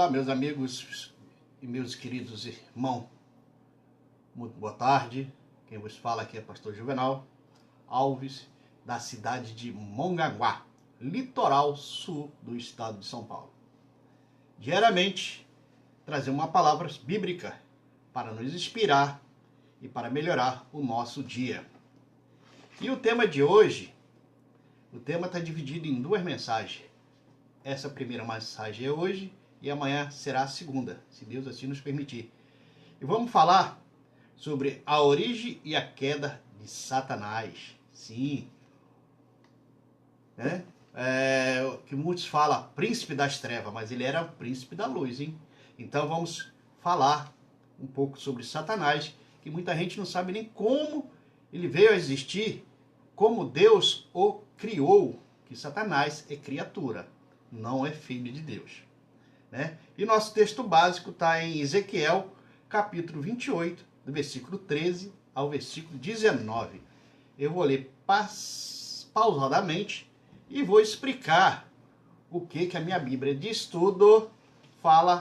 Olá, meus amigos e meus queridos irmãos. Muito boa tarde. Quem vos fala aqui é pastor Juvenal Alves, da cidade de Mongaguá, litoral sul do estado de São Paulo. Diariamente, trazer uma palavra bíblica para nos inspirar e para melhorar o nosso dia. E o tema de hoje, o tema está dividido em duas mensagens. Essa primeira mensagem é hoje e amanhã será a segunda, se Deus assim nos permitir. E vamos falar sobre a origem e a queda de Satanás. Sim, né? Que muitos falam príncipe das trevas, mas ele era o príncipe da luz, hein? Então vamos falar um pouco sobre Satanás, que muita gente não sabe nem como ele veio a existir, como Deus o criou, que Satanás é criatura, não é filho de Deus, né? E nosso texto básico está em Ezequiel, capítulo 28, do versículo 13 ao versículo 19. Eu vou ler pausadamente e vou explicar o que a minha Bíblia de estudo fala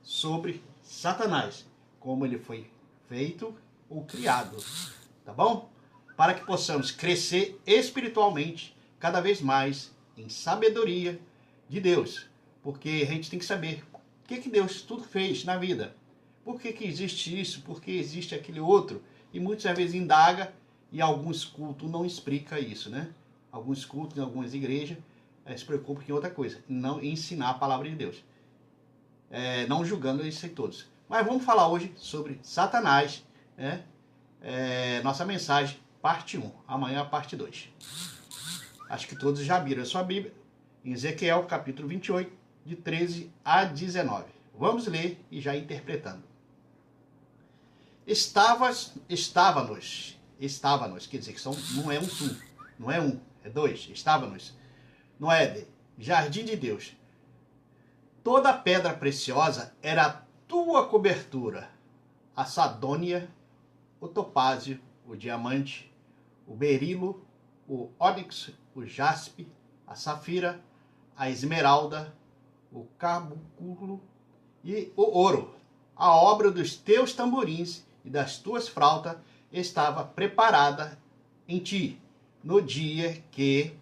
sobre Satanás, como ele foi feito ou criado, tá bom? Para que possamos crescer espiritualmente cada vez mais em sabedoria de Deus, porque a gente tem que saber o que Deus tudo fez na vida, por que existe isso, por que existe aquele outro, e muitas vezes indaga e alguns cultos não explicam isso, né? Alguns cultos em algumas igrejas se preocupam em outra coisa, não em ensinar a palavra de Deus, não julgando isso aí todos. Mas vamos falar hoje sobre Satanás, né? Nossa mensagem, parte 1, amanhã a parte 2. Acho que todos já viram a sua Bíblia, em Ezequiel, capítulo 28, de 13 a 19. Vamos ler e já interpretando. Estava-nos, quer dizer, que não é não é é dois. Estava-nos no Éden, jardim de Deus. Toda pedra preciosa era a tua cobertura, a sardônia, o topázio, o diamante, o berilo, o ónix, o jaspe, a safira, a esmeralda, o carbunclo e o ouro. A obra dos teus tamborins e das tuas flautas estava preparada em ti no dia que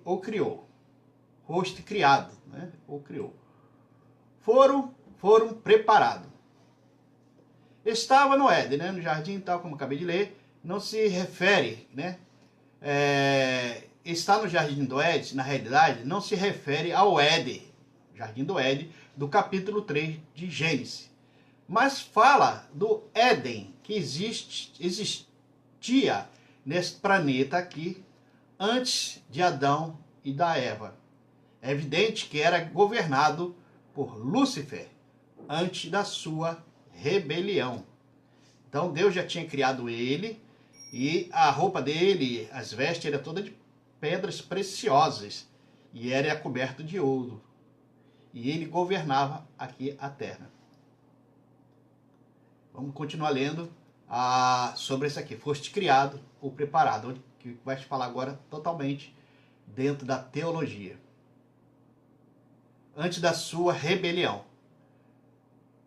o criou. Foste criado, né? O criou. Foram preparados. Estava no Éden, né? No jardim, tal como acabei de ler, não se refere, né? Está no jardim do Éden, na realidade, não se refere ao Éden, jardim do Éden, do capítulo 3 de Gênesis. Mas fala do Éden, que existia nesse planeta aqui, antes de Adão e da Eva. É evidente que era governado por Lúcifer, antes da sua rebelião. Então Deus já tinha criado ele, e a roupa dele, as vestes, era toda de pedras preciosas, e era coberto de ouro. E ele governava aqui a terra. Vamos continuar lendo sobre isso aqui. Foste criado ou preparado, que vai te falar agora totalmente dentro da teologia. Antes da sua rebelião.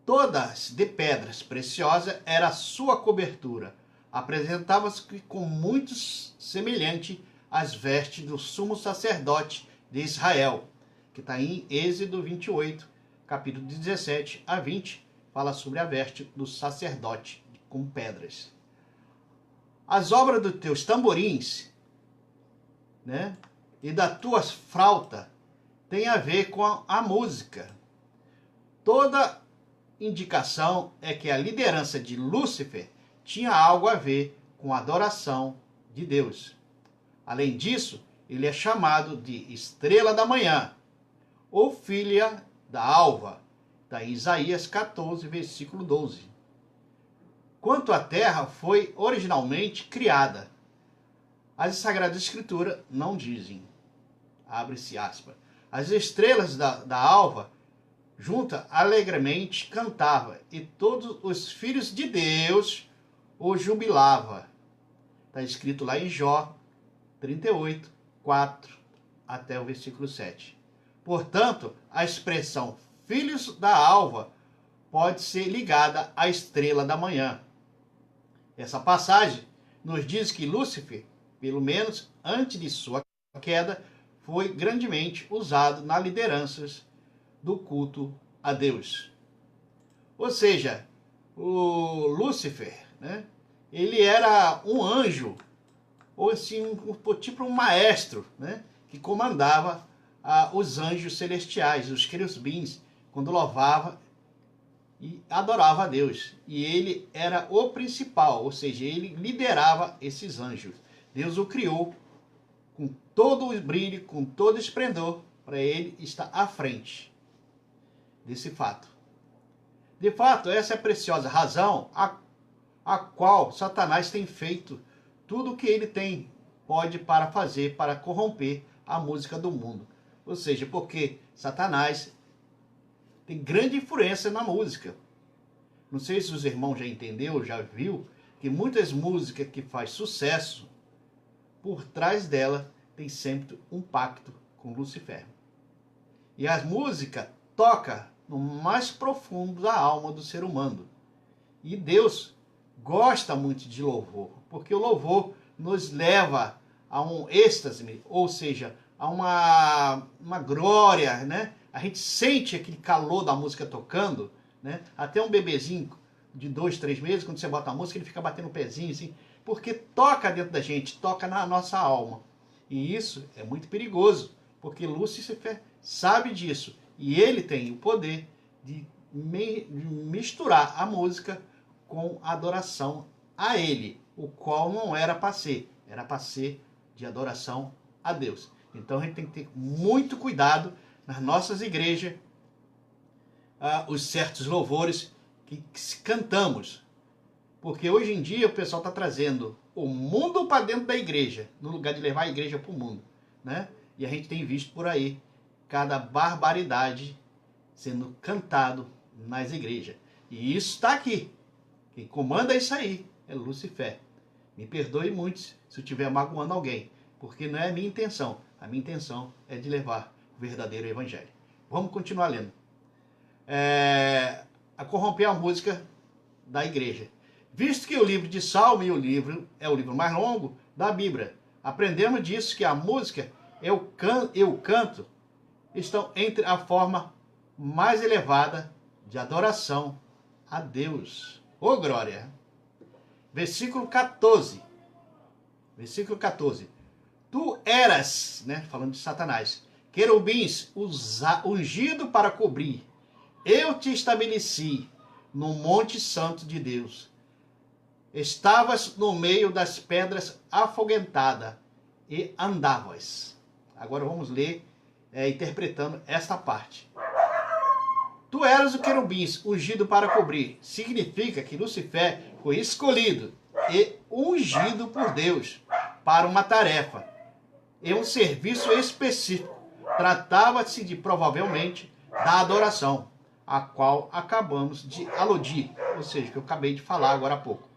Todas de pedras preciosas era a sua cobertura. Apresentava-se com muitos semelhante às vestes do sumo sacerdote de Israel, que está em Êxodo 28, capítulo 17 a 20, fala sobre a veste do sacerdote com pedras. As obras dos teus tamborins, né, e das tuas flautas tem a ver com a música. Toda indicação é que a liderança de Lúcifer tinha algo a ver com a adoração de Deus. Além disso, ele é chamado de estrela da manhã, ou filha da alva, está em Isaías 14, versículo 12. Quanto à terra foi originalmente criada, as Sagradas Escrituras não dizem. Abre-se aspas. As estrelas da alva junta alegremente cantava, e todos os filhos de Deus o jubilava. Está escrito lá em Jó 38, 4 até o versículo 7. Portanto, a expressão filhos da alva pode ser ligada à estrela da manhã. Essa passagem nos diz que Lúcifer, pelo menos antes de sua queda, foi grandemente usado nas lideranças do culto a Deus. Ou seja, o Lúcifer, né, ele era um anjo, ou assim, tipo um maestro, né, que comandava os anjos celestiais, os querubins, quando louvava e adorava a Deus. E ele era o principal, ou seja, ele liderava esses anjos. Deus o criou com todo o brilho, com todo o esplendor, para ele estar à frente desse fato. De fato, essa é a preciosa razão a qual Satanás tem feito tudo o que ele pode para fazer para corromper a música do mundo. Ou seja, porque Satanás tem grande influência na música. Não sei se os irmãos já entenderam, já viu, que muitas músicas que faz sucesso, por trás dela tem sempre um pacto com Lúcifer. E a música toca no mais profundo da alma do ser humano. E Deus gosta muito de louvor, porque o louvor nos leva a um êxtase, ou seja, a uma glória, né? A gente sente aquele calor da música tocando, né? Até um bebezinho de 2, 3 meses, quando você bota a música, ele fica batendo o pezinho assim, porque toca dentro da gente, toca na nossa alma. E isso é muito perigoso, porque Lúcifer sabe disso. E ele tem o poder de misturar a música com a adoração a ele, o qual não era para ser, era para ser de adoração a Deus. Então a gente tem que ter muito cuidado nas nossas igrejas, os certos louvores que cantamos. Porque hoje em dia o pessoal está trazendo o mundo para dentro da igreja, no lugar de levar a igreja para o mundo, né? E a gente tem visto por aí cada barbaridade sendo cantado nas igrejas. E isso está aqui. Quem comanda isso aí é Lúcifer. Me perdoe muito se eu estiver magoando alguém, porque não é a minha intenção. A minha intenção é de levar o verdadeiro evangelho. Vamos continuar lendo. A corromper a música da igreja. Visto que o livro de Salmo é o livro mais longo da Bíblia, aprendemos disso que a música e o canto estão entre a forma mais elevada de adoração a Deus. Ô glória! Versículo 14. Versículo 14. Tu eras, né, falando de Satanás, querubins ungido para cobrir. Eu te estabeleci no monte santo de Deus. Estavas no meio das pedras afoguentada e andavas. Agora vamos ler, interpretando esta parte. Tu eras o querubins ungido para cobrir. Significa que Lúcifer foi escolhido e ungido por Deus para uma tarefa e um serviço específico. Tratava-se de provavelmente da adoração, a qual acabamos de aludir, ou seja, que eu acabei de falar agora há pouco.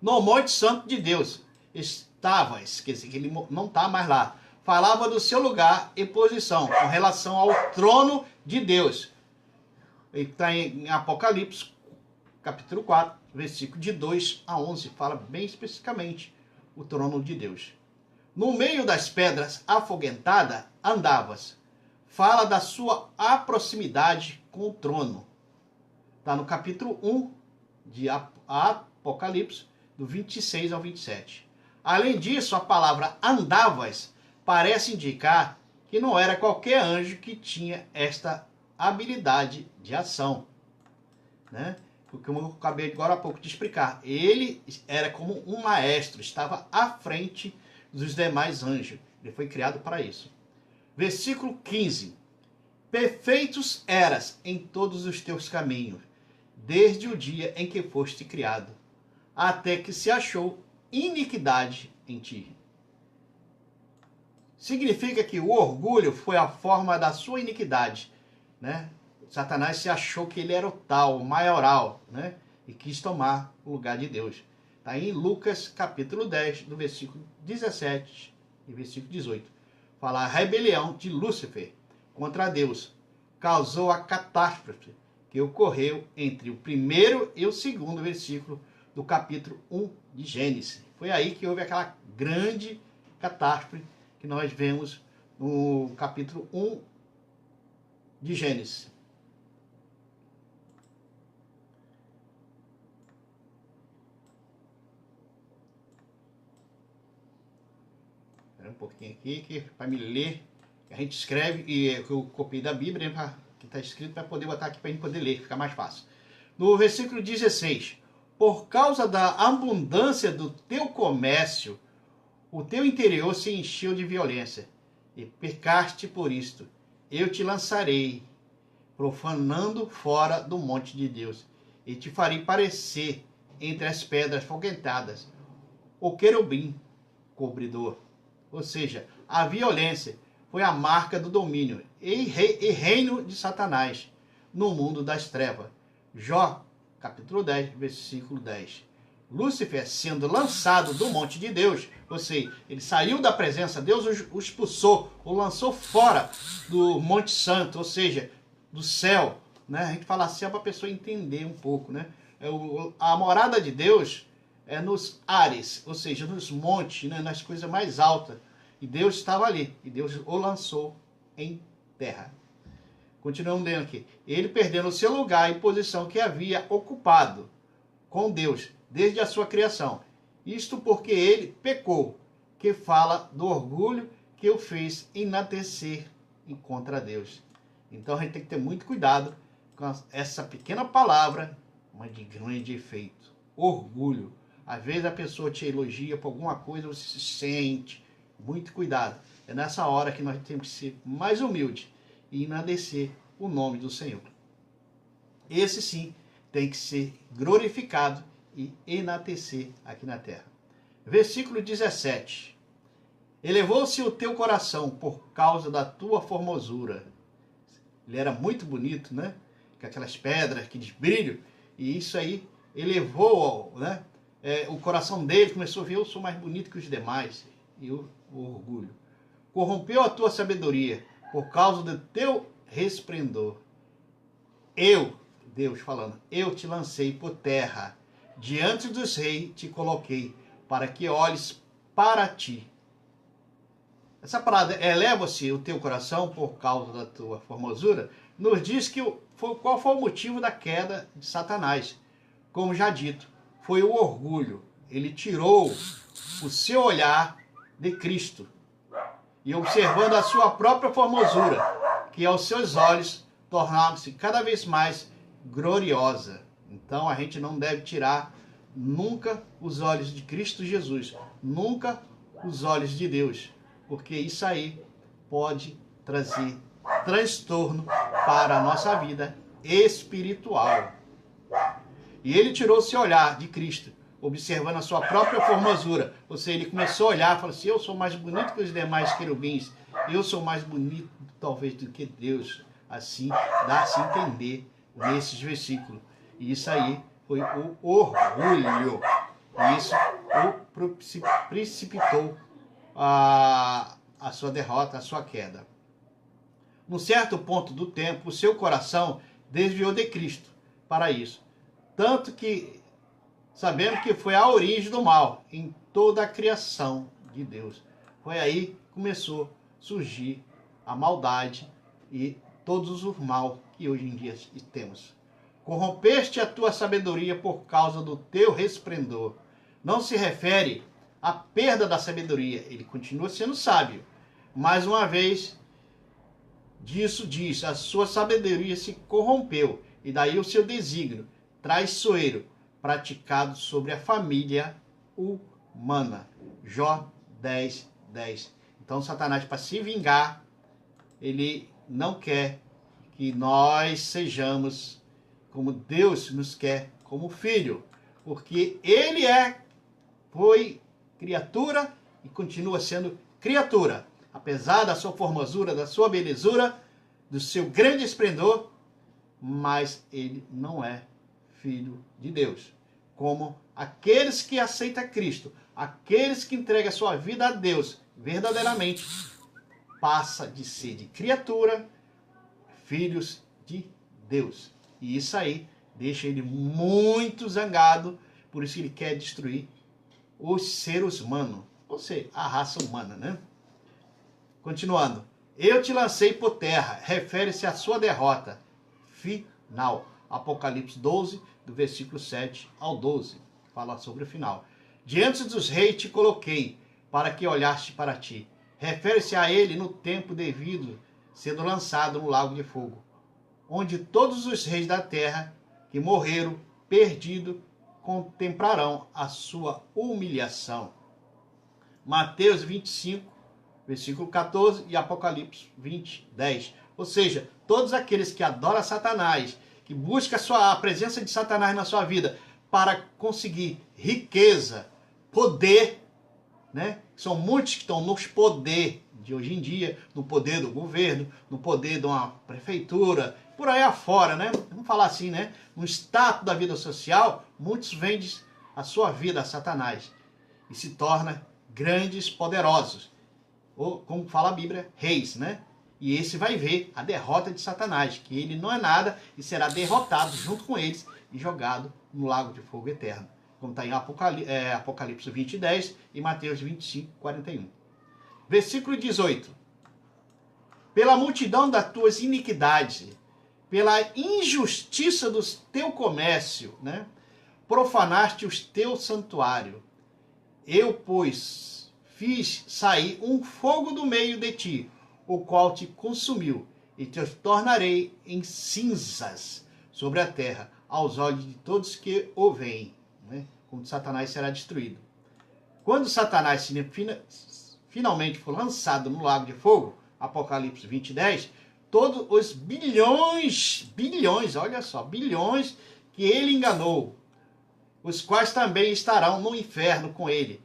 No Monte Santo de Deus estavas, quer dizer, que ele não está mais lá. Falava do seu lugar e posição com relação ao trono de Deus. Ele está em Apocalipse, capítulo 4, versículo de 2 a 11, fala bem especificamente o trono de Deus. No meio das pedras afoguentada andavas. Fala da sua proximidade com o trono. Está no capítulo 1 de Apocalipse, do 26 ao 27. Além disso, a palavra andavas parece indicar que não era qualquer anjo que tinha esta habilidade de ação, né? Porque eu acabei agora há pouco de explicar. Ele era como um maestro, estava à frente dos demais anjos. Ele foi criado para isso. Versículo 15. Perfeitos eras em todos os teus caminhos, desde o dia em que foste criado, até que se achou iniquidade em ti. Significa que o orgulho foi a forma da sua iniquidade, né? Satanás se achou que ele era o tal, o maioral, né? E quis tomar o lugar de Deus. Está em Lucas capítulo 10, do versículo 17 e versículo 18. fala a rebelião de Lúcifer contra Deus, causou a catástrofe que ocorreu entre o primeiro e o segundo versículo do capítulo 1 de Gênesis. Foi aí que houve aquela grande catástrofe que nós vemos no capítulo 1 de Gênesis. Espera um pouquinho aqui, que para me ler, a gente escreve, e eu copiei da Bíblia, né, que está escrito, para poder botar aqui para a gente poder ler, fica mais fácil. No versículo 16, por causa da abundância do teu comércio, o teu interior se encheu de violência, e pecaste por isto. Eu te lançarei, profanando fora do monte de Deus, e te farei parecer entre as pedras foguentadas, o querubim cobridor. Ou seja, a violência foi a marca do domínio e reino de Satanás no mundo das trevas. Jó, capítulo 10, versículo 10. Lúcifer sendo lançado do monte de Deus, ou seja, ele saiu da presença, Deus o expulsou, o lançou fora do Monte Santo, ou seja, do céu, né? A gente fala assim para a pessoa entender um pouco, né? A morada de Deus é nos ares, ou seja, nos montes, né? Nas coisas mais altas. E Deus estava ali, e Deus o lançou em terra. Continuamos lendo aqui. Ele perdendo o seu lugar e posição que havia ocupado com Deus desde a sua criação. Isto porque ele pecou, que fala do orgulho que o fez enaltecer contra Deus. Então a gente tem que ter muito cuidado com essa pequena palavra, mas de grande efeito. Orgulho. Às vezes a pessoa te elogia por alguma coisa, você se sente. Muito cuidado. É nessa hora que nós temos que ser mais humildes e enaltecer o nome do Senhor. Esse sim tem que ser glorificado e enaltecer aqui na terra. Versículo 17. Elevou-se o teu coração por causa da tua formosura. Ele era muito bonito, né? Com aquelas pedras, aqueles brilhos. E isso aí elevou, né? O coração dele começou a ver, eu sou mais bonito que os demais. E o orgulho. Corrompeu a tua sabedoria por causa do teu resplendor. Eu, Deus falando, eu te lancei por terra, diante dos reis te coloquei, para que olhes para ti. Essa palavra, eleva-se o teu coração por causa da tua formosura, nos diz que qual foi o motivo da queda de Satanás. Como já dito, foi o orgulho. Ele tirou o seu olhar de Cristo e observando a sua própria formosura, que aos seus olhos tornava-se cada vez mais gloriosa. Então a gente não deve tirar nunca os olhos de Cristo Jesus, nunca os olhos de Deus, porque isso aí pode trazer transtorno para a nossa vida espiritual. E ele tirou seu olhar de Cristo, observando a sua própria formosura. Ou seja, ele começou a olhar e falou assim, eu sou mais bonito que os demais querubins, eu sou mais bonito talvez do que Deus. Assim, dá-se a entender nesses versículos. E isso aí foi o orgulho. E isso o precipitou a sua derrota, a sua queda. Num certo ponto do tempo, o seu coração desviou de Cristo para isso. Tanto que sabemos que foi a origem do mal em toda a criação de Deus. Foi aí que começou a surgir a maldade e todos os mal que hoje em dia temos. Corrompeste a tua sabedoria por causa do teu resplendor. Não se refere à perda da sabedoria. Ele continua sendo sábio. Mais uma vez, disso diz, a sua sabedoria se corrompeu. E daí o seu desígnio traiçoeiro praticado sobre a família humana. Jó 10, 10. Então Satanás, para se vingar, ele não quer que nós sejamos como Deus nos quer, como filho. Porque ele foi criatura e continua sendo criatura. Apesar da sua formosura, da sua belezura, do seu grande esplendor, mas ele não é filho de Deus. Como aqueles que aceitam Cristo, aqueles que entregam a sua vida a Deus verdadeiramente, passa de ser de criatura, filhos de Deus. E isso aí deixa ele muito zangado, por isso ele quer destruir os seres humanos, ou seja, a raça humana, né? Continuando. Eu te lancei por terra, refere-se à sua derrota final. Apocalipse 12, do versículo 7 ao 12. Fala sobre o final. Diante dos reis te coloquei, para que olhaste para ti. Refere-se a ele no tempo devido, sendo lançado no lago de fogo, onde todos os reis da terra que morreram, perdidos, contemplarão a sua humilhação. Mateus 25, versículo 14 e Apocalipse 20, 10. Ou seja, todos aqueles que adoram Satanás, que buscam a presença de Satanás na sua vida para conseguir riqueza, poder, né? São muitos que estão nos poder de hoje em dia, no poder do governo, no poder de uma prefeitura, por aí afora, né? Vamos falar assim, né? No status da vida social, muitos vendem a sua vida a Satanás e se tornam grandes, poderosos. Ou, como fala a Bíblia, reis, né? E esse vai ver a derrota de Satanás, que ele não é nada e será derrotado junto com eles e jogado no lago de fogo eterno. Como está em Apocalipse 20, 10 e Mateus 25, 41. Versículo 18. Pela multidão das tuas iniquidades, pela injustiça do teu comércio, né? Profanaste os teus santuários. Eu, pois, fiz sair um fogo do meio de ti, o qual te consumiu, e te tornarei em cinzas sobre a terra, aos olhos de todos que o veem. Né? Como Satanás será destruído. Quando Satanás finalmente for lançado no lago de fogo, Apocalipse 20, 10, todos os bilhões, olha só, bilhões que ele enganou, os quais também estarão no inferno com ele,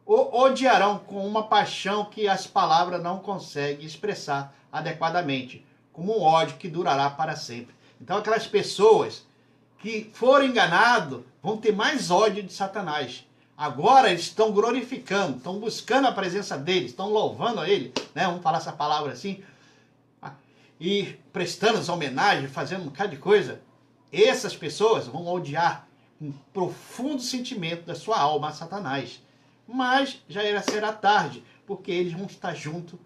o odiarão com uma paixão que as palavras não conseguem expressar adequadamente, como um ódio que durará para sempre. Então aquelas pessoas que foram enganados vão ter mais ódio de Satanás. Agora eles estão glorificando, estão buscando a presença dele, estão louvando a ele, né? Vamos falar essa palavra assim, e prestando as homenagens, fazendo um bocado de coisa. Essas pessoas vão odiar um profundo sentimento da sua alma a Satanás. Mas já será tarde, porque eles vão estar juntos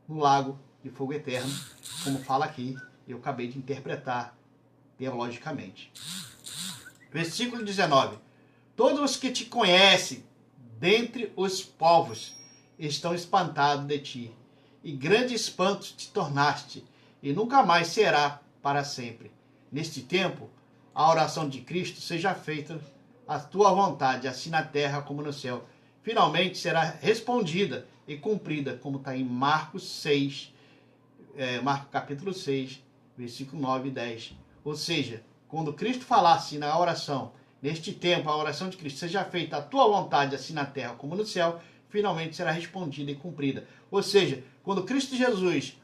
no lago de fogo eterno, como fala aqui, eu acabei de interpretar teologicamente. Versículo 19. Todos os que te conhecem dentre os povos estão espantados de ti, e grande espanto te tornaste, e nunca mais será para sempre. Neste tempo, a oração de Cristo seja feita a tua vontade, assim na terra como no céu. Finalmente será respondida e cumprida, como está em Marcos 6, Marcos capítulo 6, versículo 9 e 10. Ou seja, quando Cristo falasse na oração, neste tempo, a oração de Cristo seja feita a tua vontade, assim na terra como no céu, finalmente será respondida e cumprida. Ou seja, quando Cristo Jesus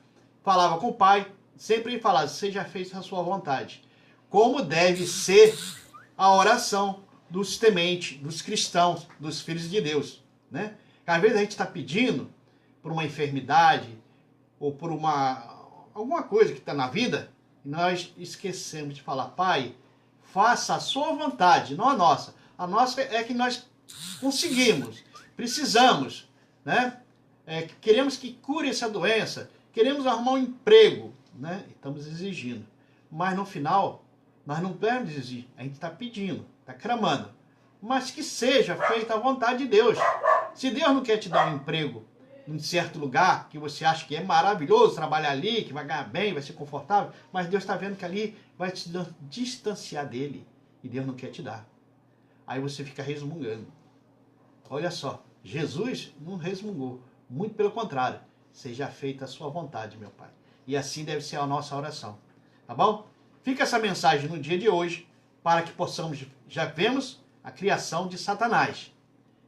falava com o Pai, sempre ele falava, seja feita a sua vontade. Como deve ser a oração dos tementes, dos cristãos, dos filhos de Deus, né? Às vezes a gente está pedindo por uma enfermidade ou por alguma coisa que está na vida e nós esquecemos de falar, Pai, faça a sua vontade, não a nossa. A nossa é que nós conseguimos, precisamos, né? Queremos que cure essa doença, queremos arrumar um emprego, né? Estamos exigindo, mas no final nós não podemos exigir, a gente está pedindo, está clamando, mas que seja feita a vontade de Deus. Se Deus não quer te dar um emprego em certo lugar, que você acha que é maravilhoso trabalhar ali, que vai ganhar bem, vai ser confortável, mas Deus está vendo que ali vai te distanciar dele, e Deus não quer te dar. Aí você fica resmungando. Olha só, Jesus não resmungou, muito pelo contrário, seja feita a sua vontade, meu Pai. E assim deve ser a nossa oração, tá bom? Fica essa mensagem no dia de hoje, para que possamos, já vemos a criação de Satanás.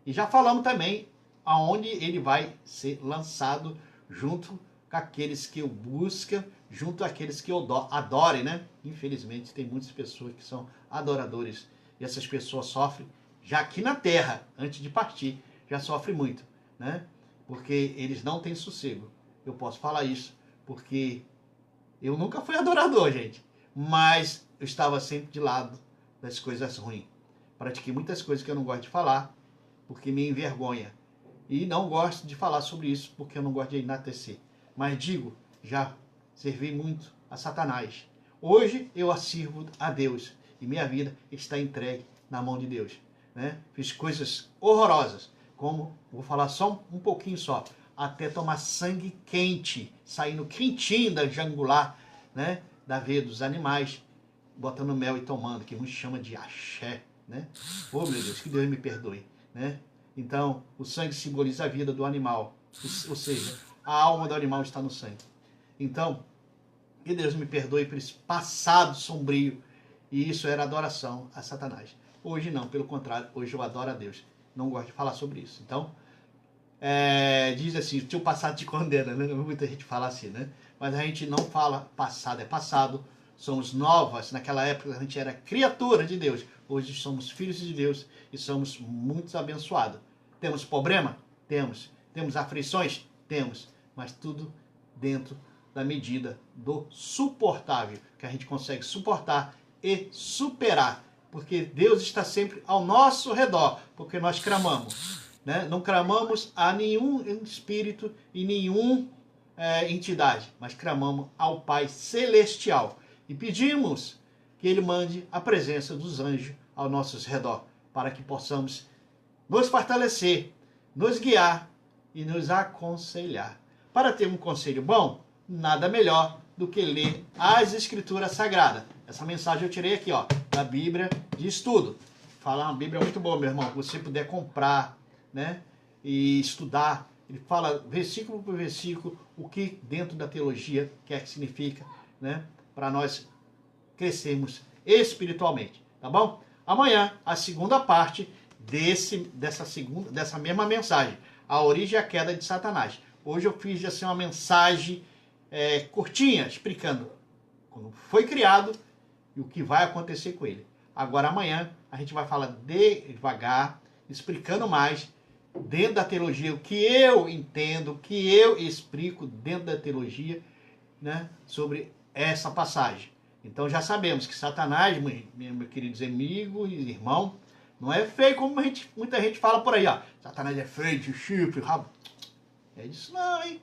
E já falamos também aonde ele vai ser lançado junto com aqueles que o buscam, junto àqueles que o adorem, né? Infelizmente tem muitas pessoas que são adoradores e essas pessoas sofrem, já aqui na terra, antes de partir, já sofrem muito, né? Porque eles não têm sossego. eu posso falar isso, porque eu nunca fui adorador, gente. Mas eu estava sempre de lado das coisas ruins. Pratiquei muitas coisas que eu não gosto de falar, porque me envergonha. E não gosto de falar sobre isso, porque eu não gosto de enaltecer. Mas digo, já servi muito a Satanás. Hoje eu sirvo a Deus. E minha vida está entregue na mão de Deus. Né? Fiz coisas horrorosas, como, vou falar só um pouquinho só, até tomar sangue quente, saindo quentinho da jangular, né? Da veia dos animais, botando mel e tomando, que muitos chamam de axé. Né? Oh, meu Deus, que Deus me perdoe. Né? Então, o sangue simboliza a vida do animal, ou seja, a alma do animal está no sangue. Então, que Deus me perdoe por esse passado sombrio, e isso era adoração a Satanás. Hoje não, pelo contrário, hoje eu adoro a Deus. Não gosto de falar sobre isso. Então, diz assim, o teu passado te condena, né? Muita gente fala assim, né? Mas a gente não fala passado é passado, somos novas. Naquela época a gente era criatura de Deus. Hoje somos filhos de Deus e somos muito abençoados. Temos problema? Temos. Temos aflições? Temos. Mas tudo dentro da medida do suportável, que a gente consegue suportar e superar. Porque Deus está sempre ao nosso redor, porque nós clamamos. Né? Não clamamos a nenhum espírito e nenhuma entidade, mas clamamos ao Pai Celestial. E pedimos que Ele mande a presença dos anjos ao nosso redor, para que possamos nos fortalecer, nos guiar e nos aconselhar. Para ter um conselho bom, nada melhor do que ler as Escrituras Sagradas. Essa mensagem eu tirei aqui, ó, da Bíblia de Estudo. Fala, uma Bíblia muito boa, meu irmão. Se você puder comprar, né, e estudar, ele fala versículo por versículo o que dentro da teologia quer que significa, né, para nós crescermos espiritualmente, tá bom? Amanhã, a segunda parte dessa mesma mensagem, a origem e a queda de Satanás. Hoje eu fiz assim uma mensagem curtinha, explicando como foi criado e o que vai acontecer com ele. Agora amanhã a gente vai falar devagar, explicando mais dentro da teologia, o que eu entendo, o que eu explico dentro da teologia, né, sobre essa passagem. Então já sabemos que Satanás, meus queridos amigos e irmãos, não é feio como muita gente fala por aí, ó. Satanás é feio, de chifre, rabo. É isso não, hein?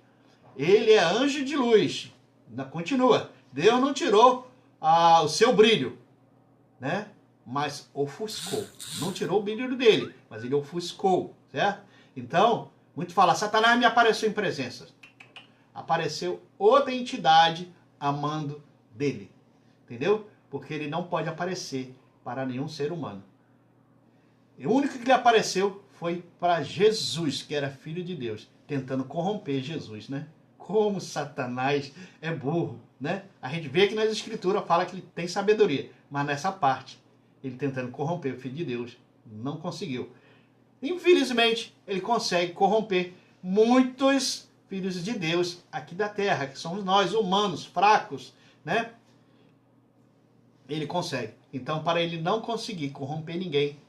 Ele é anjo de luz. Ainda continua. Deus não tirou o seu brilho, né? Mas ofuscou. Não tirou o brilho dele, mas ele ofuscou, certo? Então, muito fala, Satanás me apareceu em presença. Apareceu outra entidade amando dele. Entendeu? Porque ele não pode aparecer para nenhum ser humano. E o único que lhe apareceu foi para Jesus, que era filho de Deus, tentando corromper Jesus, né? Como Satanás é burro, né? A gente vê que nas escrituras fala que ele tem sabedoria, mas nessa parte, ele tentando corromper o filho de Deus, não conseguiu. Infelizmente, ele consegue corromper muitos filhos de Deus aqui da terra, que somos nós, humanos, fracos, né? Ele consegue. Então, para ele não conseguir corromper ninguém,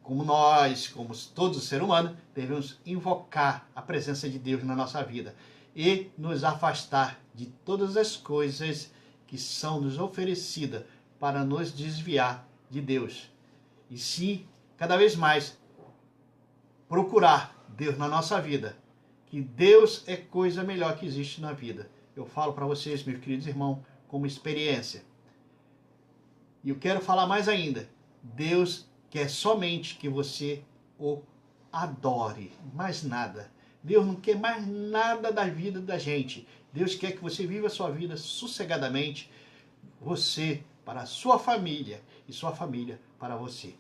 como nós, como todos os seres humanos, devemos invocar a presença de Deus na nossa vida e nos afastar de todas as coisas que são nos oferecidas para nos desviar de Deus. E sim, cada vez mais, procurar Deus na nossa vida, que Deus é coisa melhor que existe na vida. Eu falo para vocês, meus queridos irmãos, como experiência. E eu quero falar mais ainda. Deus quer somente que você o adore, mais nada. Deus não quer mais nada da vida da gente. Deus quer que você viva a sua vida sossegadamente, você para a sua família e sua família para você.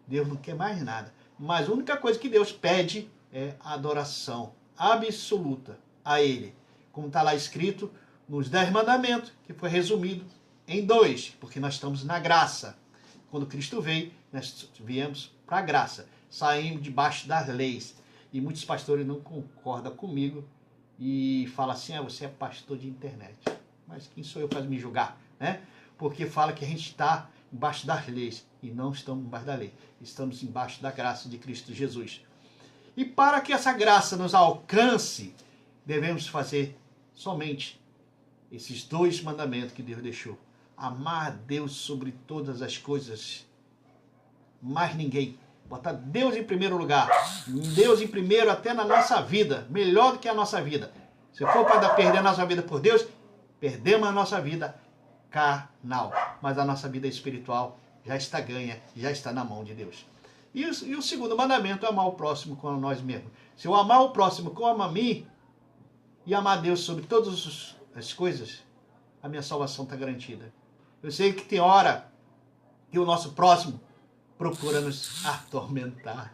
Deus não quer mais nada. Mas a única coisa que Deus pede é adoração absoluta a Ele. Como está lá escrito nos 10 mandamentos, que foi resumido em 2, porque nós estamos na graça. Quando Cristo veio, nós viemos para a graça. Saímos debaixo das leis. E muitos pastores não concordam comigo e falam assim, você é pastor de internet. Mas quem sou eu para me julgar? Né? Porque fala que a gente está embaixo das leis e não estamos embaixo da lei. Estamos embaixo da graça de Cristo Jesus. E para que essa graça nos alcance, devemos fazer somente esses 2 mandamentos que Deus deixou. Amar a Deus sobre todas as coisas, mais ninguém. Botar Deus em primeiro lugar. Deus em primeiro até na nossa vida, melhor do que a nossa vida. Se for para perder a nossa vida por Deus, perdemos a nossa vida carnal. Mas a nossa vida espiritual já está ganha, já está na mão de Deus. E o segundo mandamento é amar o próximo como nós mesmos. Se eu amar o próximo como amo a mim, e amar a Deus sobre todas as coisas, a minha salvação está garantida. Eu sei que tem hora que o nosso próximo procura nos atormentar.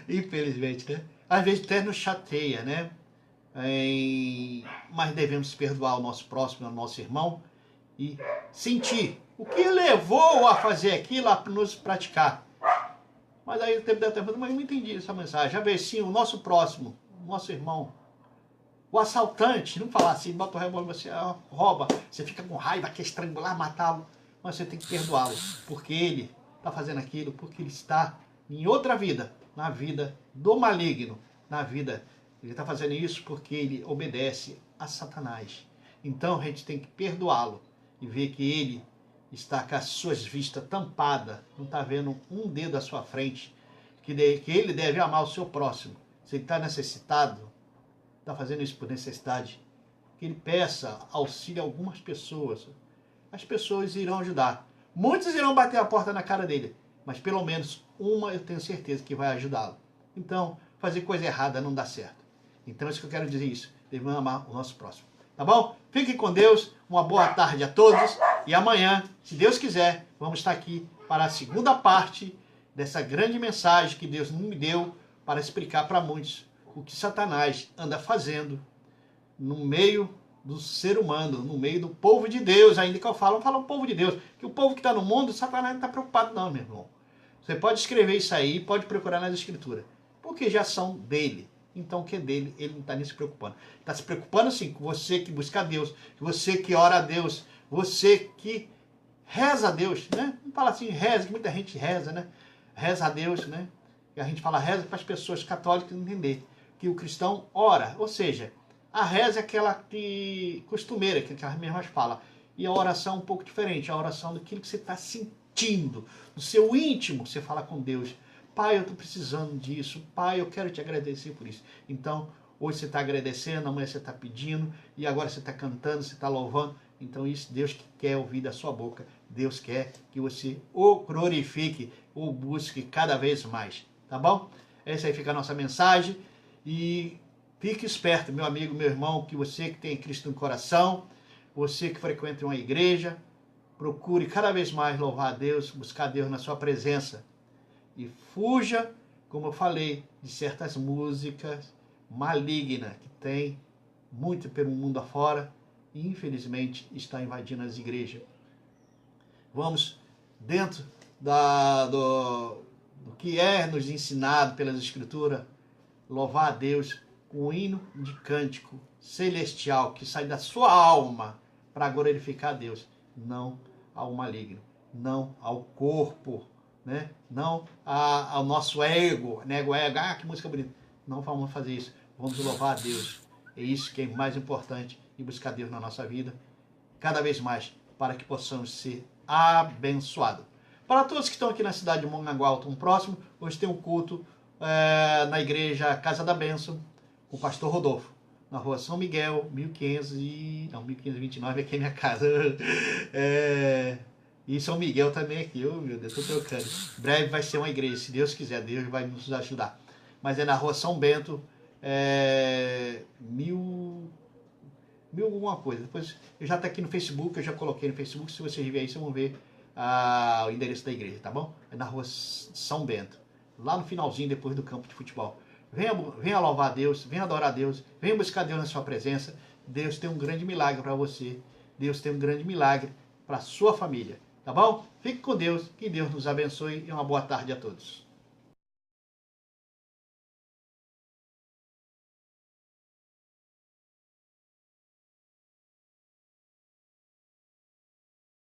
Infelizmente, né? Às vezes até nos chateia, né? Mas devemos perdoar o nosso próximo, o nosso irmão, e sentir o que levou a fazer aquilo, a nos praticar. Mas aí o tempo deve ter falado, mas eu não entendi essa mensagem. Já veio sim, o nosso próximo, o nosso irmão, o assaltante, não falar assim, bota o revólver, você rouba, você fica com raiva, quer estrangular, matá-lo, mas você tem que perdoá-lo, porque ele está fazendo aquilo, porque ele está em outra vida, na vida do maligno, na vida, ele está fazendo isso porque ele obedece a Satanás. Então a gente tem que perdoá-lo e ver que ele está com as suas vistas tampadas, não está vendo um dedo à sua frente, que ele deve amar o seu próximo. Se ele está necessitado, está fazendo isso por necessidade, que ele peça auxílio a algumas pessoas. As pessoas irão ajudar. Muitos irão bater a porta na cara dele, mas pelo menos uma eu tenho certeza que vai ajudá-lo. Então, fazer coisa errada não dá certo. Então, é isso que eu quero dizer isso. Devemos amar o nosso próximo. Tá bom? Fiquem com Deus. Uma boa tarde a todos. E amanhã, se Deus quiser, vamos estar aqui para a segunda parte dessa grande mensagem que Deus me deu para explicar para muitos o que Satanás anda fazendo no meio do ser humano, no meio do povo de Deus. Ainda que eu falo povo de Deus. Que o povo que está no mundo, Satanás não está preocupado não, meu irmão. Você pode escrever isso aí, pode procurar nas escrituras. Porque já são dele. Então, o que é dele, ele não está nem se preocupando. Está se preocupando, sim, com você que busca a Deus, você que ora a Deus, você que reza a Deus, né? Não fala assim, reza, que muita gente reza, né? Reza a Deus, né? E a gente fala reza para as pessoas católicas entender que o cristão ora. Ou seja, a reza é aquela que costumeira, que as mesmas falam. E a oração é um pouco diferente. A oração daquilo que você está sentindo, no seu íntimo, você fala com Deus. Pai, eu estou precisando disso. Pai, eu quero te agradecer por isso. Então, hoje você está agradecendo, amanhã você está pedindo, e agora você está cantando, você está louvando. Então, isso Deus quer ouvir da sua boca. Deus quer que você o glorifique, o busque cada vez mais. Tá bom? Essa aí fica a nossa mensagem. E fique esperto, meu amigo, meu irmão, que você que tem Cristo no coração, você que frequenta uma igreja, procure cada vez mais louvar a Deus, buscar Deus na sua presença. E fuja, como eu falei, de certas músicas malignas que tem muito pelo mundo afora e infelizmente está invadindo as igrejas. Vamos dentro do que é nos ensinado pelas escrituras, louvar a Deus com um hino de cântico celestial que sai da sua alma para glorificar a Deus, não ao maligno, não ao corpo, né? Não ao nosso ego, né? Que música bonita. Não vamos fazer isso. Vamos louvar a Deus. É isso que é mais importante, e buscar Deus na nossa vida, cada vez mais, para que possamos ser abençoados. Para todos que estão aqui na cidade de Mongaguá, tão próximo, hoje tem um culto na igreja Casa da Bênção, com o pastor Rodolfo, na rua São Miguel, 1529, aqui é minha casa. E São Miguel também aqui, meu Deus, estou trocando. Breve vai ser uma igreja, se Deus quiser, Deus vai nos ajudar. Mas é na rua São Bento, mil alguma coisa. Depois, eu já está aqui no Facebook, eu já coloquei no Facebook, se vocês verem aí, vocês vão ver o endereço da igreja, tá bom? É na rua São Bento, lá no finalzinho, depois do campo de futebol. Venha louvar a Deus, venha adorar a Deus, venha buscar Deus na sua presença. Deus tem um grande milagre para você, Deus tem um grande milagre para a sua família. Tá bom? Fique com Deus, que Deus nos abençoe e uma boa tarde a todos.